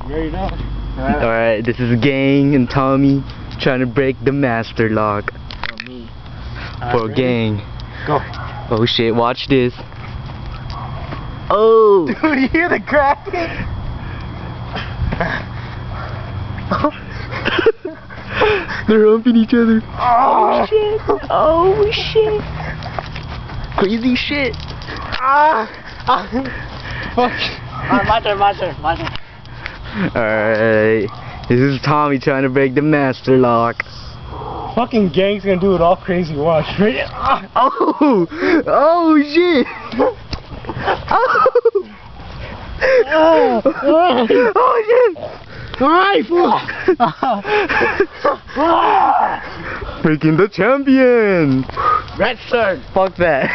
You already know. Alright, this is Gang and Tommy trying to break the master lock. For me. For Ready? Gang. Go. Oh shit, watch this. Oh! Dude, you hear the cracking? They're humping each other. Oh shit! Oh shit! Crazy shit! Fuck. My turn. Alright, this is Tommy trying to break the master lock. Fucking Gang's gonna do it all crazy. Watch. Ready? Oh! Oh shit! Oh! Oh shit! Alright, fool! Freaking the champion! Red Sir! Fuck that.